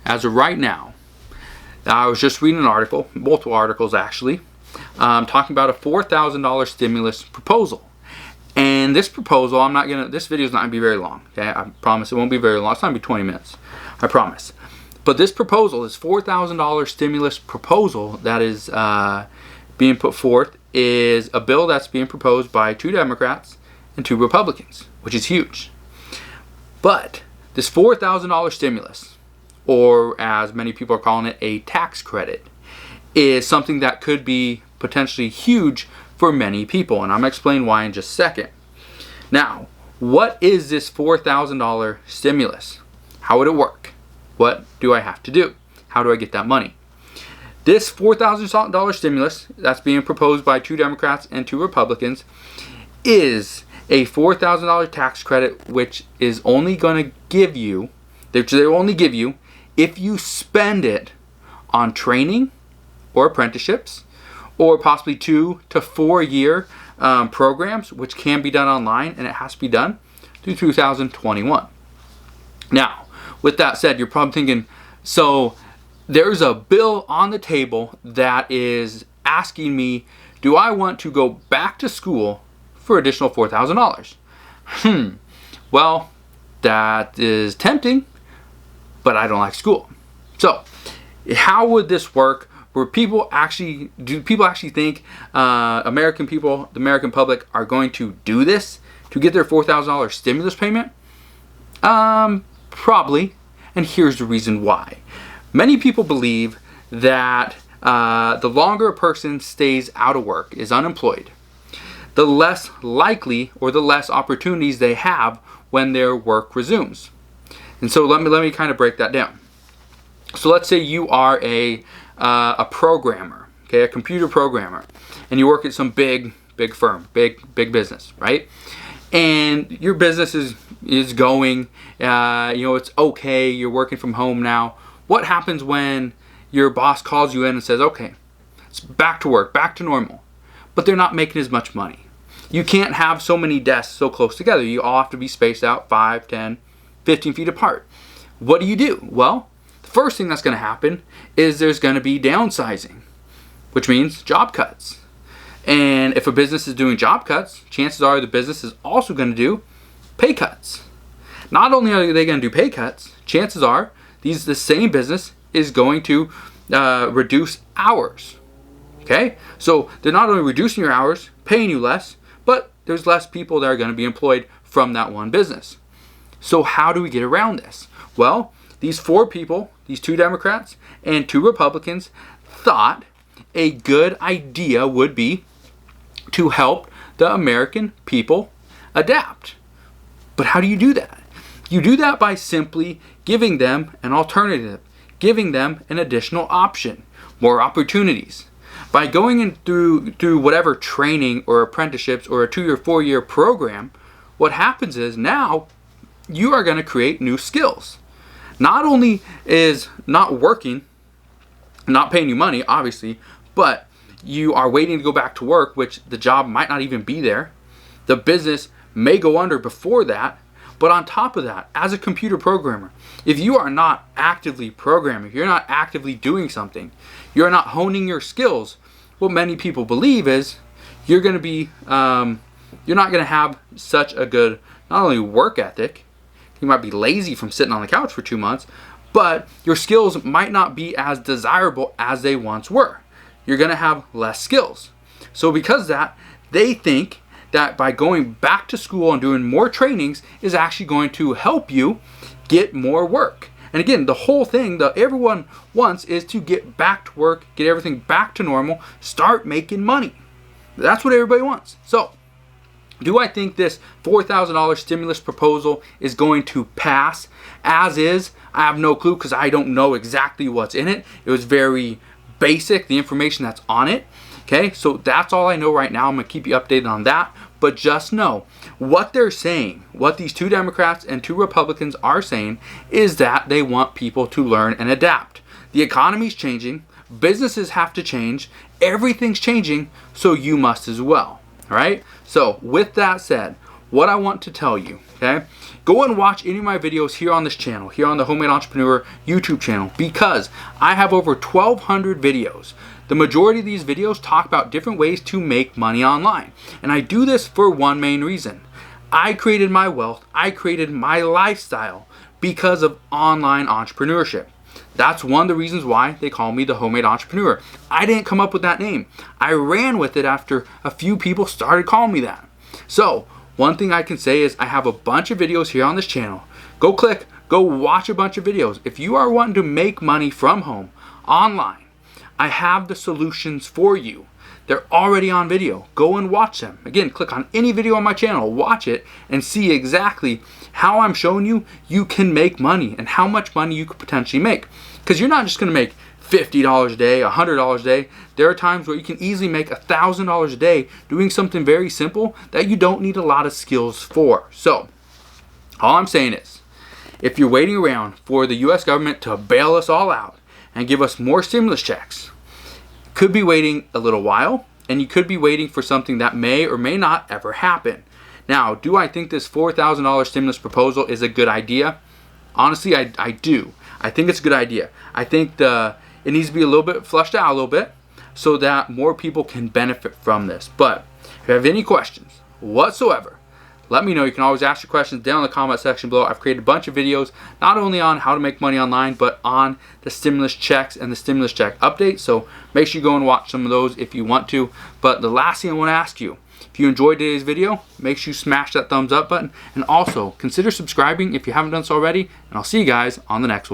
as of right now, I was just reading an article, multiple articles actually, talking about a $4,000 stimulus proposal. And this proposal, this video is not going to be very long, okay? I promise it won't be very long. It's not going to be 20 minutes, I promise. But this proposal, this $4,000 stimulus proposal that is being put forth, is a bill that's being proposed by 2 Democrats and 2 Republicans, which is huge. But this $4,000 stimulus, or as many people are calling it, a tax credit, is something that could be potentially huge for many people. And I'm going to explain why in just a second. Now, what is this $4,000 stimulus? How would it work? What do I have to do? How do I get that money? This $4,000 stimulus that's being proposed by 2 Democrats and 2 Republicans is a $4,000 tax credit, which is only going to give you, they will only give you if you spend it on training or apprenticeships, or possibly 2 to 4 year programs, which can be done online, and it has to be done through 2021. Now, with that said, you're probably thinking, so there's a bill on the table that is asking me, do I want to go back to school for additional $4,000? Well, that is tempting, but I don't like school. So, how would this work? Do people actually think American people, the American public, are going to do this to get their $4,000 stimulus payment? Probably, and here's the reason why. Many people believe that the longer a person stays out of work, is unemployed, the less likely or the less opportunities they have when their work resumes. And so let me kind of break that down. So let's say you are a programmer, okay, a computer programmer, and you work at some big firm, big business, right? And your business is going, it's okay. You're working from home now. What happens when your boss calls you in and says, okay, it's back to work, back to normal, but they're not making as much money? You can't have so many desks so close together. You all have to be spaced out 5, 10, 15 feet apart. What do? Well, the first thing that's going to happen is there's going to be downsizing, which means job cuts. And if a business is doing job cuts, chances are the business is also going to do pay cuts. Not only are they going to do pay cuts, chances are the same business is going to reduce hours. Okay? So they're not only reducing your hours, paying you less, but there's less people that are going to be employed from that one business. So how do we get around this? Well, these 4 people, these 2 Democrats and 2 Republicans, thought a good idea would be to help the American people adapt. But how do you do that? You do that by simply giving them an alternative, giving them an additional option, more opportunities. By going in through whatever training or apprenticeships or a 2 or 4 year program, what happens is now you are going to create new skills. Not only is not working, not paying you money, obviously, but you are waiting to go back to work, which the job might not even be there. The business may go under before that. But on top of that, as a computer programmer, if you are not actively programming, if you're not actively doing something, you're not honing your skills, what many people believe is you're going to be, you're not going to have such a good, not only work ethic, you might be lazy from sitting on the couch for 2 months, but your skills might not be as desirable as they once were. You're going to have less skills. So because of that, they think that by going back to school and doing more trainings is actually going to help you get more work. And again, the whole thing that everyone wants is to get back to work, get everything back to normal, start making money. That's what everybody wants. So, do I think this $4,000 stimulus proposal is going to pass as is? I have no clue because I don't know exactly what's in it. It was very basic, the information that's on it. Okay, so that's all I know right now. I'm going to keep you updated on that. But just know what they're saying, what these 2 Democrats and 2 Republicans are saying, is that they want people to learn and adapt. The economy's changing. Businesses have to change. Everything's changing, so you must as well. All right? So with that said, what I want to tell you, okay, Go and watch any of my videos here on this channel, here on the Homemade Entrepreneur YouTube channel, because I have over 1,200 videos. The majority of these videos talk about different ways to make money online. And I do this for one main reason. I created my wealth, I created my lifestyle because of online entrepreneurship. That's one of the reasons why they call me the Homemade Entrepreneur. I didn't come up with that name. I ran with it after a few people started calling me that. So, one thing I can say is I have a bunch of videos here on this channel. Go watch a bunch of videos. If you are wanting to make money from home, online, I have the solutions for you. They're already on video. Go and watch them. Again, click on any video on my channel, watch it, and see exactly how I'm showing you you can make money and how much money you could potentially make. Because you're not just going to make $50 a day, $100 a day. There are times where you can easily make $1,000 a day doing something very simple that you don't need a lot of skills for. So, all I'm saying is, if you're waiting around for the US government to bail us all out and give us more stimulus checks, you could be waiting a little while, and you could be waiting for something that may or may not ever happen. Now, do I think this $4,000 stimulus proposal is a good idea? Honestly, I do. I think it's a good idea. I think it needs to be a little bit flushed out a little bit so that more people can benefit from this. But if you have any questions whatsoever, let me know. You can always ask your questions down in the comment section below. I've created a bunch of videos, not only on how to make money online, but on the stimulus checks and the stimulus check updates. So make sure you go and watch some of those if you want to. But the last thing I want to ask you, if you enjoyed today's video, make sure you smash that thumbs up button. And also, consider subscribing if you haven't done so already. And I'll see you guys on the next one.